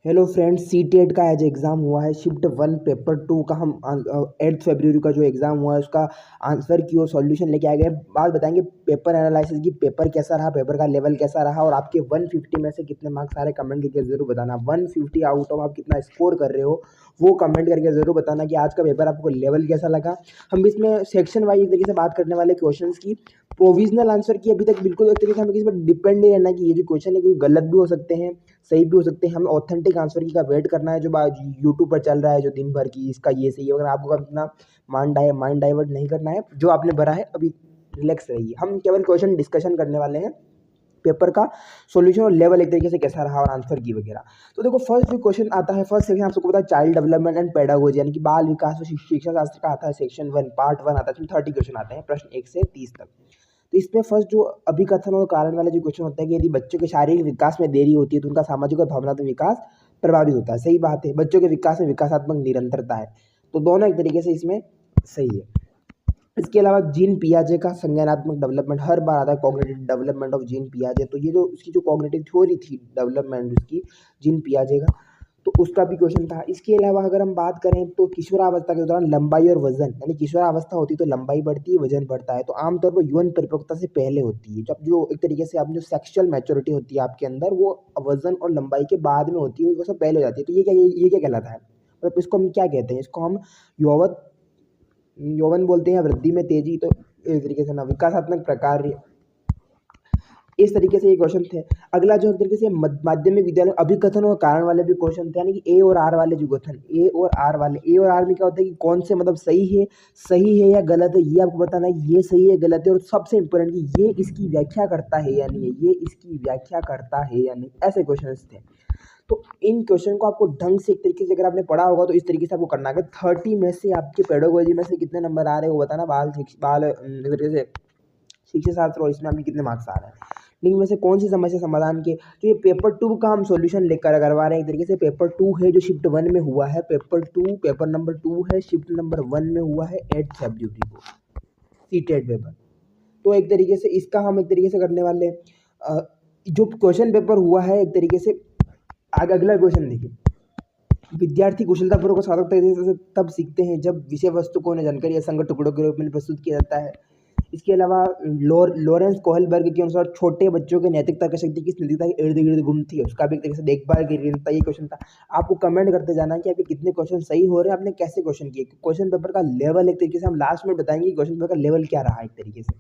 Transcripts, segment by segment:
Hello friends, C TET का आज exam हुआ है। शिफ्ट 1 पेपर 2 का हम 8 फरवरी का जो एग्ज़ाम हुआ है उसका आंसर की और सॉल्यूशन लेके आ गए। बात बताएंगे पेपर एनालिसिस की, पेपर कैसा रहा, पेपर का लेवल कैसा रहा और आपके 150 में से कितने मार्क्स आ रहे, कमेंट करके ज़रूर बताना। 150 आउट ऑफ आप कितना स्कोर कर रहे हो वो कमेंट करके ज़रूर बताना कि आज का पेपर आपको लेवल कैसा लगा। हम इसमें सेक्शन वाइज एक तरीके से बात करने वाले क्वेश्चंस की। प्रोविजनल आंसर की अभी तक बिल्कुल एक तरीके से हमें किसी पर डिपेंड नहीं रहना कि ये जो क्वेश्चन है कोई गलत भी हो सकते हैं, सही भी हो सकते हैं। हमें ऑथेंटिक आंसर की का वेट करना है जो यूट्यूब पर चल रहा है जो दिन भर की इसका ये सही है। अगर आपको अपना माइंड डाइवर्ट नहीं करना है, जो आपने भरा है अभी रिलैक्स रहिए। हम केवल क्वेश्चन डिस्कशन करने वाले हैं, पेपर का सॉल्यूशन और लेवल एक तरीके से कैसा रहा और आंसर की वगैरह। तो देखो फर्स्ट जो क्वेश्चन आता है, फर्स्ट सेक्शन आप सबको पता है चाइल्ड डेवलपमेंट एंड पेडागोजी यानी कि बाल विकास और शिक्षा शास्त्र का आता है। सेक्शन 1 पार्ट 1 आता है, इसमें 30 क्वेश्चन आते हैं, प्रश्न 1 से 30 तक। तो इसमें फर्स्ट जो अभिकथन और कारण वाले जो क्वेश्चन होता है कि यदि बच्चों के शारीरिक विकास में देरी होती है तो उनका सामाजिक और भावनात्मक विकास प्रभावित होता है। सही बात है, बच्चों के विकास में विकासात्मक निरंतरता है, तो दोनों एक तरीके से इसमें सही है। इसके अलावा जीन पियाजे का संज्ञानात्मक डेवलपमेंट हर बार आता है, कॉग्निटिव डेवलपमेंट ऑफ जीन पियाजे। तो ये जो उसकी जो कॉग्निटिव थ्योरी थी डेवलपमेंट उसकी जीन पियाजे का, तो उसका भी क्वेश्चन था। इसके अलावा अगर हम बात करें तो किशोरावस्था के दौरान लंबाई और वजन, यानी किशोरावस्था होती है तो लंबाई बढ़ती है, वजन बढ़ता है, तो आमतौर पर यौन परिपक्वता से पहले होती है। जब जो एक तरीके से आप जो सेक्सुअल मैच्योरिटी होती है आपके अंदर, वो वजन और लंबाई के बाद में होती है, वो सब पहले हो जाती है। तो ये क्या कहलाता है, मतलब इसको हम क्या कहते हैं, इसको हम यौवन यौवन बोलते हैं, वृद्धि में तेजी। तो इस तरीके से ना विकासात्मक प्रकार, इस तरीके से ये क्वेश्चन थे। अगला जो एक तरीके से माध्यमिक विद्यालय अभिकथन और कारण वाले भी क्वेश्चन थे, यानी कि ए और आर वाले जो क्वेश्चन, ए और आर वाले, ए और आर में क्या होता है कि कौन से मतलब सही है या गलत है, ये आपको बताना है, ये सही है गलत है, और सबसे इंपॉर्टेंट कि ये इसकी व्याख्या करता है या नहीं है, ये इसकी व्याख्या करता है या नहीं, ऐसे क्वेश्चन थे। तो इन क्वेश्चन को आपको ढंग से एक तरीके से अगर आपने पढ़ा होगा तो इस तरीके से आपको करना है। 30 में से आपके पेडागोजी में से कितने नंबर आ रहे हैं वो बताना, बाल एक तरीके से शिक्षा शास्त्र और इसमें आपके कितने मार्क्स आ रहे हैं। लेकिन में से कौन सी समस्या समाधान के, तो ये पेपर 2 का हम सॉल्यूशन लेकर करवा रहे हैं। एक तरीके से पेपर 2 है जो शिफ्ट 1 में हुआ है, पेपर नंबर 2 है, शिफ्ट नंबर 1 में हुआ है 8 फरवरी को सी टेट पेपर। तो एक तरीके से इसका हम एक तरीके से करने वाले जो क्वेश्चन पेपर हुआ है एक तरीके से। आगे अगला क्वेश्चन देखिए, विद्यार्थी कुशलतापूर्वक साधक तरीके से तब सीखते हैं जब विषय वस्तु को उन्हें जानकारी असंगत टुकड़ों के रूप में प्रस्तुत किया जाता है। इसके अलावा लॉरेंस कोहलबर्ग के अनुसार छोटे बच्चों के नैतिक तर्क शक्ति किस नैतिकता के इर्द गिर्द घूमती है, उसका भी एक तरीके से देखभाल की निरंतरता, ये क्वेश्चन था। आपको कमेंट करते जाना कि आपके कितने क्वेश्चन सही हो रहे हैं, आपने कैसे क्वेश्चन किए। क्वेश्चन पेपर का लेवल एक तरीके से हम लास्ट में बताएंगे क्वेश्चन पेपर का लेवल क्या रहा एक तरीके से।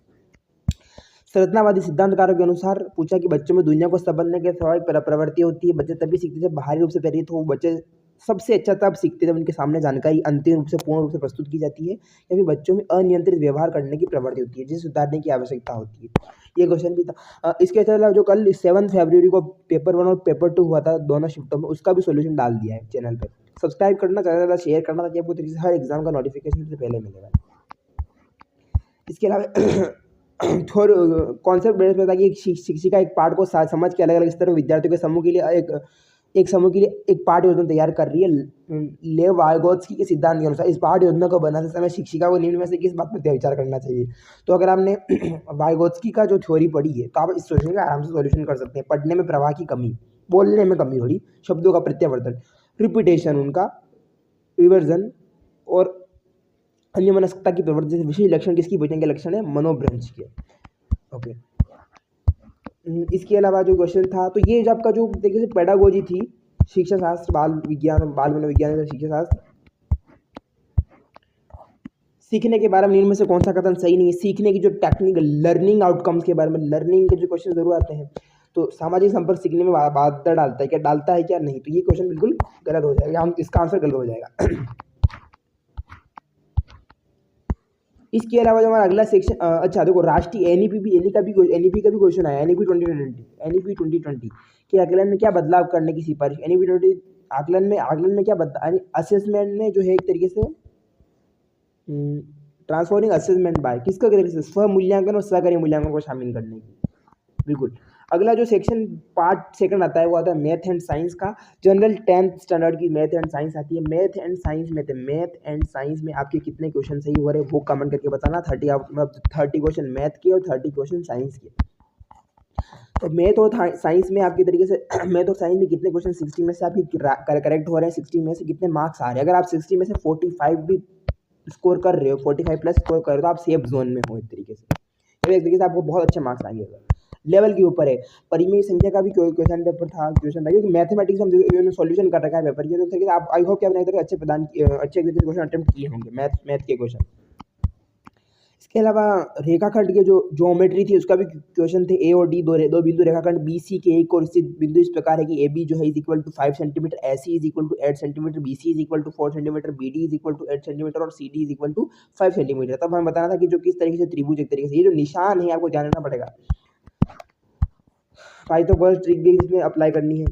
संरचनावादी सिद्धांतकारों के अनुसार पूछा कि बच्चों में दुनिया को समझने की स्वाभाविक प्रवृत्ति होती है, बच्चे तभी सीखते जब बाहरी रूप से प्रेरित हो। बच्चे सबसे अच्छा तब सीखते जब उनके सामने जानकारी अंतिम रूप से पूर्ण रूप से प्रस्तुत की जाती है, या फिर बच्चों में अनियंत्रित व्यवहार करने की प्रवृत्ति होती है जिसे सुधारने की आवश्यकता होती है। ये क्वेश्चन भी था। इसके अलावा जो कल 7 फरवरी को पेपर 1 और पेपर 2 हुआ था दोनों शिफ्टों में, उसका भी सोल्यूशन डाल दिया है चैनल पर। सब्सक्राइब करना, ज़्यादा से ज़्यादा शेयर करना ताकि आपको तरीके से हर एग्जाम का नोटिफिकेशन से पहले मिलेगा। इसके अलावा थोड़ा कॉन्सेप्ट बेस पे था कि शिक्षिका एक पाठ को समझ के अलग अलग स्तर विद्यार्थियों के समूह के लिए एक समूह के लिए एक पाठ योजना तैयार कर रही है। लेव वाइगोत्स्की के सिद्धांत के अनुसार इस पाठ योजना को बनाते समय शिक्षिका को निम्न में से किस बात पर विचार करना चाहिए। तो अगर आपने वाइगोत्स्की का जो थ्योरी पढ़ी है तो आप इस क्वेश्चन का आराम से सॉल्यूशन कर सकते हैं। पढ़ने में प्रवाह की कमी, बोलने में कमी, थोड़ी शब्दों का प्रत्यावर्तन, रिपीटेशन उनका, रिवर्जन और अन्यमनस्कता की प्रवृत्ति से विशेष लक्षण किसकी पूछने के लक्षण है, मनोभ्रंश के। ओके। इसके अलावा जो क्वेश्चन था, तो ये जब का जो देखिए पेडागोजी थी, शिक्षा शास्त्र, बाल विज्ञान, बाल मनोविज्ञान, शिक्षा शास्त्र, सीखने के बारे में निम्न में से कौन सा कथन सही नहीं है। सीखने की जो टेक्निक लर्निंग आउटकम्स के बारे में, लर्निंग के जो क्वेश्चन जरूर आते हैं, तो सामाजिक संपर्क सीखने में बाधा डालता है क्या नहीं, तो ये क्वेश्चन बिल्कुल गलत हो जाएगा, हम इसका आंसर गलत हो जाएगा। इसके अलावा जो हमारा अगला सेक्शन, अच्छा देखो, राष्ट्रीय एनईपी का भी क्वेश्चन आया। एनईपी 2020 के आकलन में क्या बदलाव करने की सिफारिश। एनईपी 20 आकलन में क्या बदलाव, असेसमेंट में जो है एक तरीके से ट्रांसफॉर्मिंग असेसमेंट बाय किसका तरीके से स्व मूल्यांकन और सहकारी मूल्यांकन को शामिल करने की। बिल्कुल। अगला जो सेक्शन पार्ट सेकंड आता है वो आता है मैथ एंड साइंस का। जनरल 10th स्टैंडर्ड की मैथ एंड साइंस आती है। मैथ एंड साइंस में आपके कितने क्वेश्चन सही हो रहे हैं वो कमेंट करके बताना। 30 क्वेश्चन मैथ के और 30 क्वेश्चन साइंस के। तो मैथ और साइंस में आपकी तरीके से मैथ और साइंस में कितने क्वेश्चन 60 में से आपकी करेक्ट हो रहे हैं, 60 में से कितने मार्क्स आ रहे हैं। अगर आप 60 में से 45 भी स्कोर कर रहे हो, 45 प्लस स्कोर कर रहे हो, तो आप सेफ जोन में हो एक तरीके से। तो एक तरीके से आपको बहुत अच्छे मार्क्स आएंगे। लेवल के ऊपर है। परिमेय संख्या का भी क्वेश्चन पेपर था, क्वेश्चन था, क्योंकि मैथमेटिक्स हम सॉल्यूशन कर रखा है पेपर के, तो तरीके से आप आई होप कि आपने अच्छे क्वेश्चन अटेम्प्ट किए होंगे मैथ के क्वेश्चन। इसके अलावा रेखाखंड के जो ज्योमेट्री थी उसका भी क्वेश्चन थे। ए और डी दो बिंदु रेखाखंड बी सी के एक और स्थित बिंदु इस प्रकार है कि ए बी जो है is equal to 5 centimetre, A C is equal to 8 centimetre, B C is equal to 4 centimetre, B D is equal to 8 centimetre और C D is equal to 5 centimetre. तब हमें बताना था कि जो किस तरीके से त्रिभुज, एक तरीके से ये जो निशान है आपको जानना पड़ेगा। पाइथागोरस ट्रिक भी इसमें अप्लाई करनी है।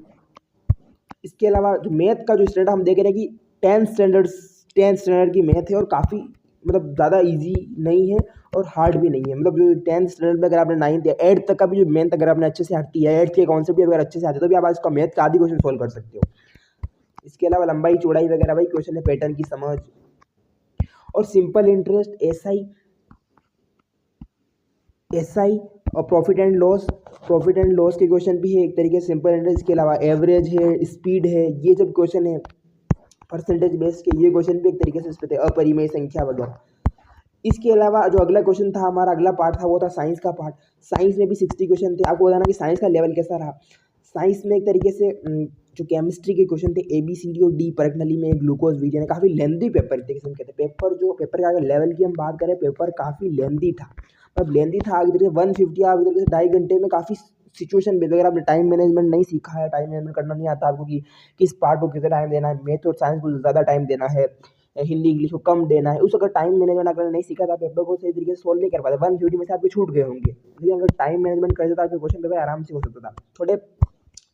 इसके अलावा जो मैथ का जो स्टैंडर्ड हम देख रहे हैं कि 10th स्टैंडर्ड की मैथ है और काफ़ी मतलब ज़्यादा इजी नहीं है और हार्ड भी नहीं है। मतलब जो 10th स्टैंडर्ड में अगर आपने 9th या 8th तक का भी जो मैथ अगर आपने अच्छे से आती है, 8th के कॉन्सेप्ट भी अगर अच्छे से आते तो भी आप इसका मैथ का आधी क्वेश्चन सोल्व कर सकते हो। इसके अलावा लंबाई चौड़ाई वगैरह भाई क्वेश्चन है, पैटर्न की समझ और सिंपल इंटरेस्ट, एसआई और प्रॉफिट एंड लॉस के क्वेश्चन भी है एक तरीके से सिंपल इंटरेस्ट। इसके अलावा एवरेज है, स्पीड है, ये जब क्वेश्चन है परसेंटेज बेस के, ये क्वेश्चन भी एक तरीके से इस पे थे, अपरिमेय संख्या वगैरह। इसके अलावा जो अगला क्वेश्चन था हमारा, अगला पार्ट था वो था साइंस का पार्ट। साइंस में भी 60 क्वेश्चन थे। आपको बताना कि साइंस का लेवल कैसा रहा। साइंस में एक तरीके से जो केमिस्ट्री के क्वेश्चन थे ए बी सी डी और डी, पर्सनली में ग्लूकोज विजन, काफ़ी लेंथी पेपर एक तरीके से कहते हैं। पेपर का अगर लेवल की हम बात करें, पेपर काफ़ी लेंथी था। मतलब लेंथी था आगे तरीके 150 आप तरीके से 2.5 घंटे में काफ़ी सिचुएशन बेस्ड, अगर आपने टाइम मैनेजमेंट नहीं सीखा है, टाइम मैनेजमेंट करना नहीं आता आपको कि किस पार्ट को कितना टाइम देना है, मैथ और साइंस को ज़्यादा टाइम देना है, हिंदी इंग्लिश को कम देना है, उस अगर टाइम मैनेजमेंट अगर नहीं सीखा था पेपर को सही तरीके से सोल्व नहीं कर पाते। 150 में से आपके छूट गए होंगे, लेकिन अगर टाइम मैनेजमेंट करते तो आपके क्वेश्चन पेपर आराम से हो सकता था। थोड़े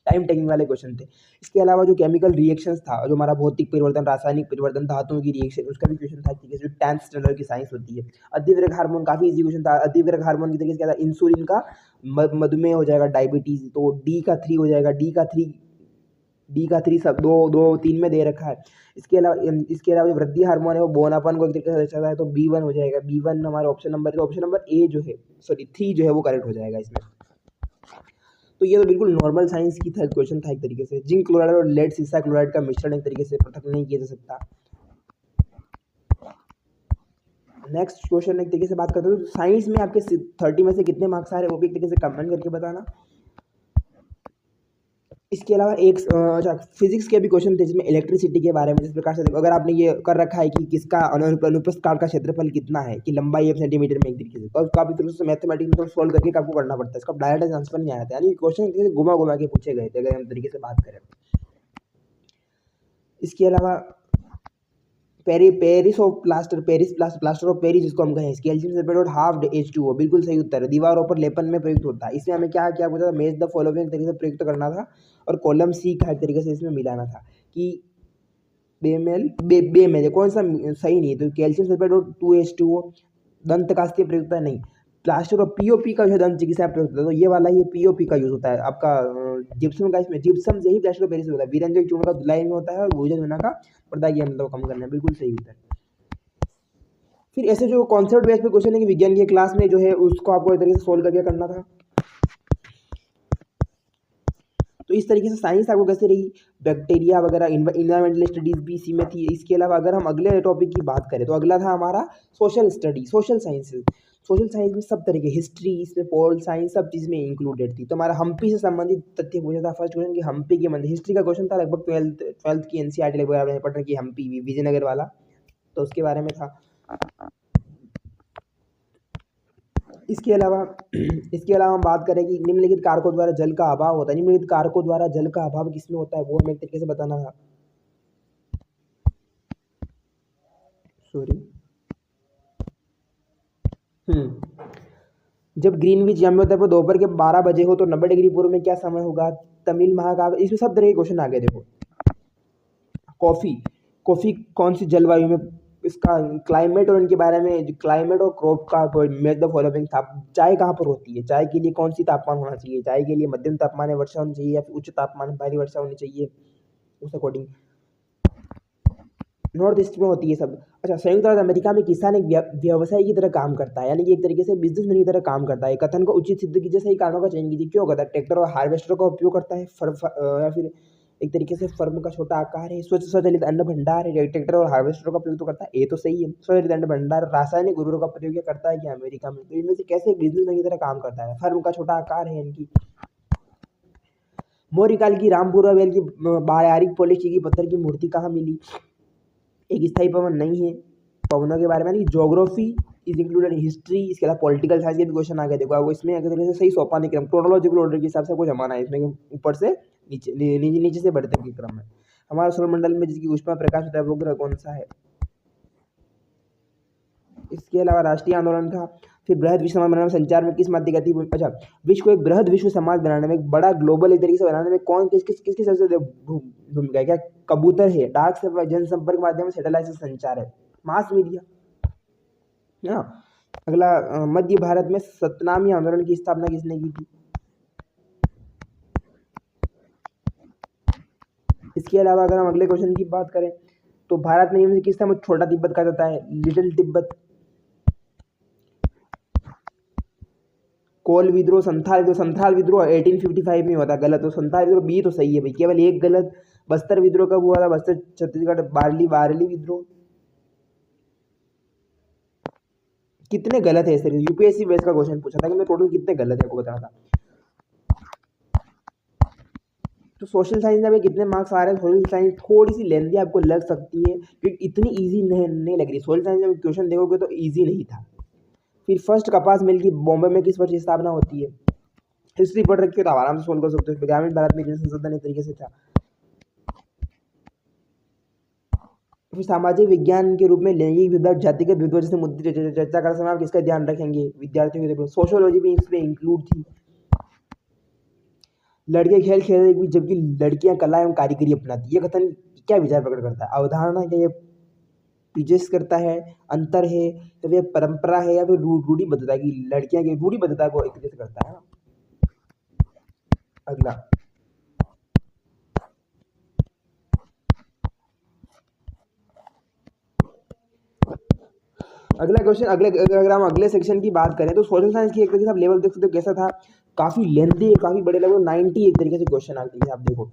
टाइम टेकिंग वाले क्वेश्चन थे। इसके अलावा जो केमिकल रिएक्शंस था, जो हमारा भौतिक परिवर्तन, रासायनिक परिवर्तन, धातुओं की रिएक्शन, उसका भी क्वेश्चन था कि जो 10th स्टैंडर्ड की साइंस होती है। अतिवेग हार्मोन काफ़ी इजी क्वेश्चन था। अतिवेग हार्मोन की तरीके से क्या था, इंसुलिन का मधुमेह हो जाएगा, डायबिटीज, तो डी का 3 हो जाएगा, डी का 3 सब 2 3 में दे रखा है। इसके अलावा जो वृद्धि हार्मोन है वो बोनापन को एक तरीके से दर्शाता है, तो B1 हो जाएगा। B1 हमारे ऑप्शन नंबर, तो ऑप्शन नंबर ए जो है, सॉरी 3 जो है वो करेक्ट हो जाएगा इसमें। तो ये तो बिल्कुल नॉर्मल साइंस की था क्वेश्चन था एक तरीके से। जिंक क्लोराइड और लेड सीसा क्लोराइड का मिश्रण एक तरीके से पृथक नहीं किया जा सकता। नेक्स्ट क्वेश्चन एक तरीके से बात करते हैं, साइंस में आपके 30 में से कितने मार्क्स आ रहे हैं वो भी एक तरीके से कमेंट करके बताना। इसके अलावा एक फिजिक्स के भी क्वेश्चन थे जिसमें इलेक्ट्रिसिटी के बारे में, जिस प्रकार से अगर आपने ये कर रखा है कि किसका अनुप्रस्थ काट का क्षेत्रफल कितना है, कि लंबाई 1 सेंटीमीटर में एक तरीके से, तो उसका भी थोड़ा सा मैथमेटिक्स में सोल्व करके आपको करना पड़ता है। इसका डायरेक्ट आंसर नहीं आया था, यानी क्वेश्चन घुमा घुमा के पूछे गए थे अगर हम तरीके से बात करें। इसके अलावा पेरिस प्लास्टर ऑफ पेरिस जिसको हम कहें, इसकी एल्शियम सल्फेट और हाफ H2O, बिल्कुल सही उत्तर है। दीवारों पर लेपन में प्रयुक्त होता है। इसमें हमें क्या क्या पूछा था, मैच द फॉलोइंग तरीके से प्रयुक्त करना था और कॉलम सी का एक तरीके से इसमें मिलाना था कि बे में कौन सा सही नहीं है, तो कैल्शियम सल्फेट और 2H2O दंत कास्तीय प्रयुक्त है नहीं। प्लास्टर और पीओपी का जो है दंत चिकित्सा प्रयुक्त होता है, तो ये वाला ये पीओपी का यूज होता है आपका जिप्सम का, इसमें जिप्सम से ही प्लास्टर ऑफ पेरिस होता है। वीरंजक चूर्ण का धुलाई में होता है और भूजन होना का पर्दा की मतलब कम करना है, बिल्कुल सही होता है। फिर ऐसे जो कॉन्सेप्ट बेस पे क्वेश्चन है कि विज्ञान की क्लास में जो है उसको आपको एक तरीके से सोल्व करके करना था। तो इस तरीके से साइंस आपको कैसे रही, बैक्टीरिया वगैरह, इन्वायरमेंटल स्टडीज भी इसी में थी। इसके अलावा अगर हम अगले टॉपिक की बात करें तो अगला था हमारा social study, social sciences. Social science में सब तरह के हिस्ट्री, इसमें पोल साइंस, सब चीज़ में इंक्लूडेड थी। तो हमारा हम्पी से संबंधित तथ्य पूछा था फर्स्ट क्वेश्चन, कि हम्पी के मंदिर, हिस्ट्री का क्वेश्चन था लगभग 12th की NCERT लगभग आपने पढ़ रखी हम्पी विजयनगर वाला, तो उसके बारे में था। इसके अलावा हम बात करें कि निम्नलिखित कारकों द्वारा जल का अभाव होता है। निम्नलिखित कारकों द्वारा जल का अभाव किसमें होता है वो हमें एक तरीके से बताना था। जब ग्रीनविच यम होता है पर दोपहर के 12 बजे हो तो 90 डिग्री पूर्व में क्या समय होगा, तमिल महाकाव्य। इसमें सब तरह के क्वेश्चन आ गए। देखो कॉफी कौन सी जलवायु में, इसका क्लाइमेट और इनके बारे में, क्लाइमेट और क्रॉप का मेक द फॉलोइंग था। चाय कहाँ पर होती है, चाय के लिए कौन सी तापमान होना चाहिए, चाय के लिए मध्यम तापमान में वर्षा होनी चाहिए या फिर उच्च तापमान में भारी वर्षा होनी चाहिए, उस अकॉर्डिंग। नॉर्थ ईस्ट में होती है सब। अच्छा, संयुक्त राज्य अमेरिका में किसान एक व्यवसायी की तरह काम करता है, यानी कि एक तरीके से बिजनेसमैन की तरह काम करता है। कथन को उचित सिद्ध कीजिए, सही कारणों का चयन कीजिए। क्यों करता है? ट्रैक्टर और हार्वेस्टर का उपयोग करता है, या फिर एक तरीके से फर्म का छोटा आकार है, स्वचालित अन्न भंडार है। ट्रैक्टर और हार्वेस्टर का प्रयोग तो करता है, ये तो सही है। स्वचालित अन्न भंडार, रासायनिक उर्वरकों का प्रयोग करता है क्या अमेरिका में? तो इनमें से कैसे एक बिजनेसमैन की तरह काम करता है? फर्म का छोटा आकार है इनकी। मौर्य काल की रामपुरा वेल की बारीक पॉलिश की पत्थर की मूर्ति कहाँ मिली? एक स्थायी पवन नहीं है। पवनों के बारे में नहीं, ज्योग्राफी इज इंक्लूडेड हिस्ट्री, इसके अलावा पॉलिटिकल साइंस के भी क्वेश्चन आ गए। देखो आपको इसमें अगर तरीके से सही सोपान क्रम क्रोनोलॉजिकल ऑर्डर के हिसाब से आपको जमाना है इसमें, ऊपर से नीचे से बढ़ते के क्रम में। हमारे सौरमंडल में जिसकी ऊष्मा प्रकाश होता है वो ग्रह कौन सा है? इसके अलावा राष्ट्रीय आंदोलन था। फिर बृहद विश्व समाज बनाने में संचार में किस माध्यम गति? अच्छा, विश्व को एक बृहद विश्व समाज बनाने में, एक बड़ा ग्लोबल एक तरीके से बनाने में कौन किसकी सबसे भूमिका है? क्या कबूतर है, डाक से जनसंपर्क माध्यम, सैटेलाइट से संचार है, मास मीडिया। हाँ, अगला, मध्य भारत में सतनामी आंदोलन की स्थापना किसने की थी? इसके अलावा अगर हम अगले क्वेश्चन की बात करें तो भारत में इनमें से किस समय छोटा तिब्बत कहा जाता है? लिटिल तिब्बत। कोल विद्रोह, संथाल विद्रोह 1855 में हुआ था, गलत। तो संथाल विद्रोह बी तो सही है भाई, केवल एक गलत। बस्तर विद्रोह कब हुआ था? बस्तर छत्तीसगढ़, बारली विद्रोह। कितने गलत है? सर यूपीएससी बेस का क्वेश्चन पूछा था कि मैं टोटल कितने गलत है आपको बताना था। तो सोशल साइंस में कितने मार्क्स आ रहे हैं? सोशल साइंस थोड़ी सी लेंदी आपको लग सकती है क्योंकि इतनी इजी नहीं लग रही। सोशल साइंस में क्वेश्चन देखोगे तो इजी नहीं था। फिर फर्स्ट कपास मिल की बॉम्बे में किस वर्ष की स्थापना होती है? हिस्ट्री पढ़ रखी हो तो आराम से सोल्व कर सकते हो। ग्रामीण भारत में जन संसाधन एक तरीके से था। फिर सामाजिक विज्ञान के रूप में लैंगिक विभाग, जातिगत विद्रोह जैसे मुद्दे चर्चा करते समय आप किसका ध्यान रखेंगे? विद्यार्थियों के। सोशियोलॉजी भी इसमें इंक्लूड थी। लड़के खेल खेल रहे भी जबकि लड़कियां कला एवं कारीगरी अपनाती, ये कथन क्या विचार प्रकट करता है? अवधारणा क्या ये प्रिजेस करता है, अंतर है, या फिर परंपरा है, या फिर रूढ़िबद्धता की? लड़कियां की रूढ़िबद्धता को एक तरीके से करता है ना। अगला, क्वेश्चन, अगर हम अगले सेक्शन की बात करें तो सोशल साइंस की एक तरीके से आप लेवल देख सकते हो कैसा था। काफी लेंथी है, काफी बड़े लेवल, 90 एक तरीके से क्वेश्चन आते हैं। आप देखो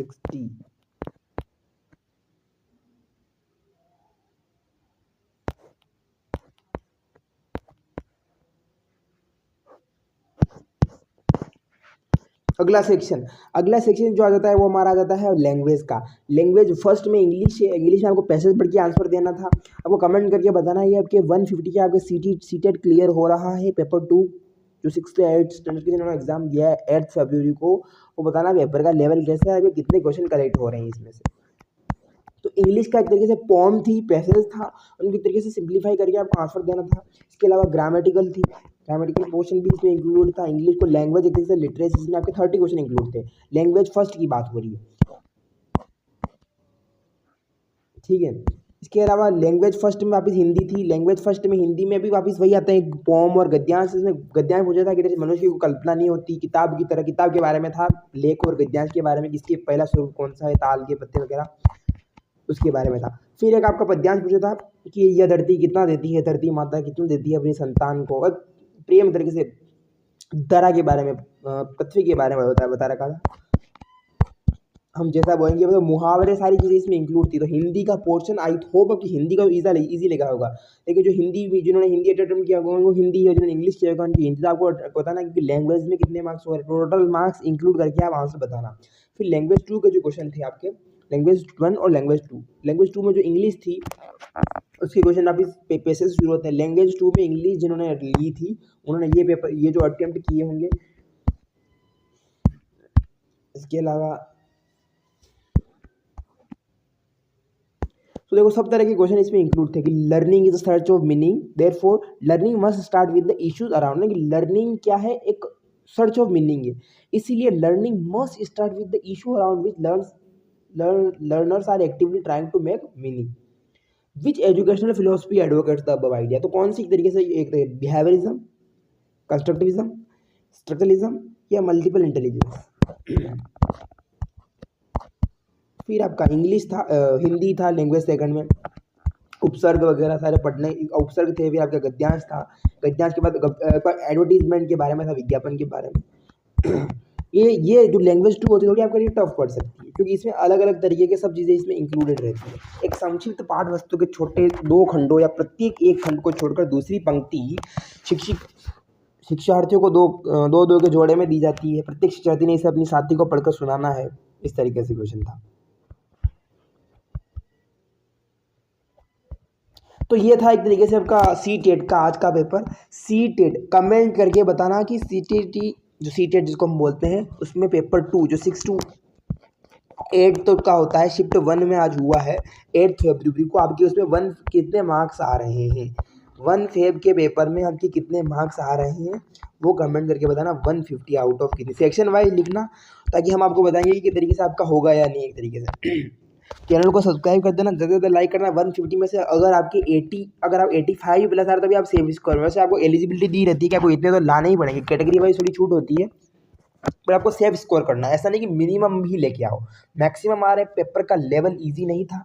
60। अगला सेक्शन जो आ जाता है वो हमारा आ जाता है लैंग्वेज का। लैंग्वेज फर्स्ट में इंग्लिश है। इंग्लिश में आपको पैसेज पढ़ के आंसर देना था। आपको कमेंट करके बताना है आपके 150 के आपके सीटेट क्लियर हो रहा है पेपर 2 जो 6 से 8 स्टैंडर्ड के जिन्होंने एग्जाम दिया है 8 फरवरी को, वो बताना पेपर का लेवल कैसा है, कितने क्वेश्चन कलेक्ट हो रहे हैं इसमें से। तो इंग्लिश का एक तरीके से पॉम थी, पैसेज था, उनकी तरीके से सिंप्लीफाई करके आपको आंसर देना था। इसके अलावा ग्रामेटिकल थी, ग्रामेटिकल पोर्शन भी इसमें इंक्लूड था। इंग्लिश को लैंग्वेज एक तरीके से लिटरेसी, इसमें आपके 30 क्वेश्चन इंक्लूड थे। लैंग्वेज फर्स्ट की बात हो रही है, ठीक है। इसके अलावा लैंग्वेज फर्स्ट में वापस हिंदी थी। लैंग्वेज फर्स्ट में हिंदी में भी वापस वही आता है, पोम और गद्यांश। इसमें गद्यांश पूछा था कि मनुष्य की कल्पना नहीं होती किताब की तरह, किताब के बारे में था। लेख और गद्यांश के बारे में, किसके पहला स्वरूप कौन सा है, ताल के पत्ते वगैरह, उसके बारे में था। फिर एक आपका पद्यांश पूछा था कि यह धरती कितना देती है, धरती माता कितना देती है अपनी संतान को, और प्रेम तरीके से धरा के बारे में, पृथ्वी के बारे में बता रखा था। हम जैसा बोलेंगे तो मुहावरे सारी चीज़ें इसमें इंक्लूड थी। तो हिंदी का पोर्शन आई होप कि हिंदी का इजी लगा होगा। लेकिन जो हिंदी, जिन्होंने हिंदी अटेम्प्ट किया होगा वो हिंदी है, जिन्होंने इंग्लिश किया होगा उनकी हिंदी। तो आपको बताना कि लैंग्वेज में कितने मार्क्स हो रहे हैं, टोटल मार्क्स इंक्लूड करके आप आंसर बताना। फिर लैंग्वेज 2 के जो क्वेश्चन थे आपके, लैंग्वेज 1 और लैंग्वेज 2 में जो इंग्लिश थी उसके क्वेश्चन आप इस पैसे से शुरू होते हैं। लैंग्वेज 2 में इंग्लिश जिन्होंने ली थी उन्होंने ये जो अटेम्प्ट किए होंगे। इसके अलावा तो देखो सब तरह के क्वेश्चन इसमें इंक्लूड थे कि learning is a search of meaning, therefore learning must start with the issues around. कि लर्निंग क्या है, एक सर्च ऑफ मीनिंग है, इसीलिए learning must start with the issue around which learners are actively trying to make meaning. Which educational philosophy advocates the above idea? तो कौन सी तरीके से, एक बिहेवियरिज्म, कंस्ट्रक्टिविज्म, स्ट्रक्चरलिज्म या मल्टीपल इंटेलिजेंस? फिर आपका इंग्लिश था, हिंदी था लैंग्वेज सेकंड में, उपसर्ग वगैरह सारे पढ़ने, उपसर्ग थे, फिर आपका गद्यांश था, गद्यांश के बाद एडवर्टीजमेंट के बारे में था, विज्ञापन के बारे में। ये जो लैंग्वेज टू होती है थोड़ी आपके लिए टफ पड़ सकती है, क्योंकि इसमें अलग अलग तरीके के सब चीज़ें इसमें इंक्लूडेड रहती है। एक संक्षिप्त पाठ वस्तु के छोटे 2 खंडों या प्रत्येक एक खंड को छोड़कर दूसरी पंक्ति शिक्षार्थियों को दो दो के जोड़े में दी जाती है। प्रत्येक शिक्षार्थी ने इसे अपनी साथी को पढ़कर सुनाना है। इस तरीके से क्वेश्चन था। तो ये था एक तरीके से आपका सी-टेट का आज का पेपर। सी-टेट कमेंट करके बताना कि सी-टेट जो सी-टेट जिसको हम बोलते हैं उसमें पेपर 2 जो 6 to 8 तो का होता है, शिफ्ट 1 में आज हुआ है 8 फरवरी को, आपके उसमें 1 कितने मार्क्स आ रहे हैं, 1 फेब के पेपर में आपके कितने मार्क्स आ रहे हैं वो कमेंट करके बताना। 150 आउट ऑफ कितने, सेक्शन वाइज लिखना, ताकि हम आपको बताएंगे कि किस तरीके से आपका होगा या नहीं। एक तरीके से चैनल को सब्सक्राइब कर देना, ज़्यादा से ज़्यादा लाइक करना। 150 में से अगर आपके 80, अगर आप 85 प्लस आ रहे तभी आप सेव स्कोर, वैसे आपको एलिजिबिलिटी दी रहती है कि आपको इतने तो लाने ही पड़ेंगे, कैटेगरी वाइज थोड़ी छूट होती है, पर आपको सेफ स्कोर करना है। ऐसा नहीं कि मिनिमम भी लेके आओ, मैक्सिमम आ रहे। पेपर का लेवल इजी नहीं था।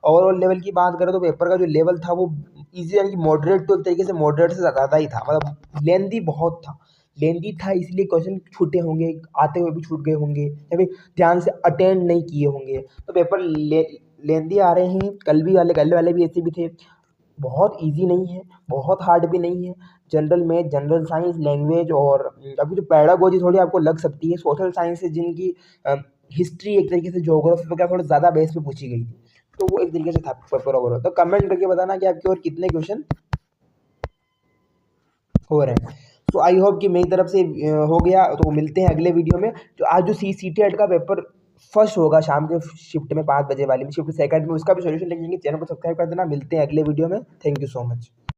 ओवरऑल लेवल की बात करें तो पेपर का जो लेवल था वो इजी, यानी कि मॉडरेट, तो एक तरीके से मॉडरेट से ज़्यादा ही था, मतलब लेंदी बहुत था, लेंदी था, इसलिए क्वेश्चन छूटे होंगे, आते हुए भी छूट गए होंगे, या फिर ध्यान से अटेंड नहीं किए होंगे, तो पेपर लेंदी आ रहे हैं। कल वाले भी ऐसे भी थे। बहुत इजी नहीं है, बहुत हार्ड भी नहीं है। General math, general science, language और अभी जो पैडागोजी थोड़ी आपको लग सकती है। सोशल साइंस से जिनकी हिस्ट्री, एक तरीके से ज्योग्राफी वगैरह थोड़ा ज़्यादा बेस पे पूछी गई थी, तो वो एक तरीके से था पेपर ओवरऑल। तो कमेंट करके बताना कि आपके और कितने क्वेश्चन हो रहे हैं। तो आई होप कि मेरी तरफ से हो गया। तो मिलते हैं अगले वीडियो में। जो आज जो सी-टेट का पेपर फर्स्ट होगा शाम के शिफ्ट में 5 बजे वाली में, शिफ्ट सेकंड में, उसका भी सोल्यूशन लेंगे। चैनल को सब्सक्राइब कर देना। मिलते हैं अगले वीडियो में। Thank you so much.